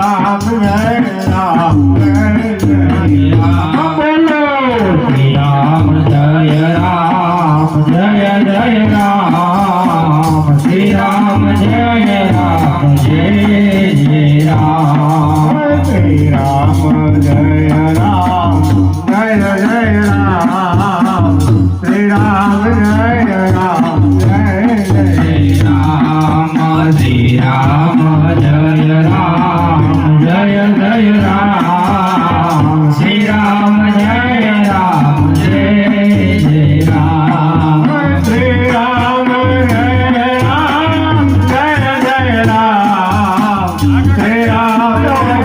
રામ જય રામ જય રામ બોલો શ્રી રામ જય રામ જય જય રામ શ્રી રામ જય રામ જય જય રામ શ્રી રામ જય રામ જય જય રામ શ્રી રામ જય રામ જય જય રામ શ્રી રામ જય રામ જય જય રામ શ્રી રામ જય રામ જય જય રામ શ્રી રામ જય રામ જય જય રામ શ્રી રામ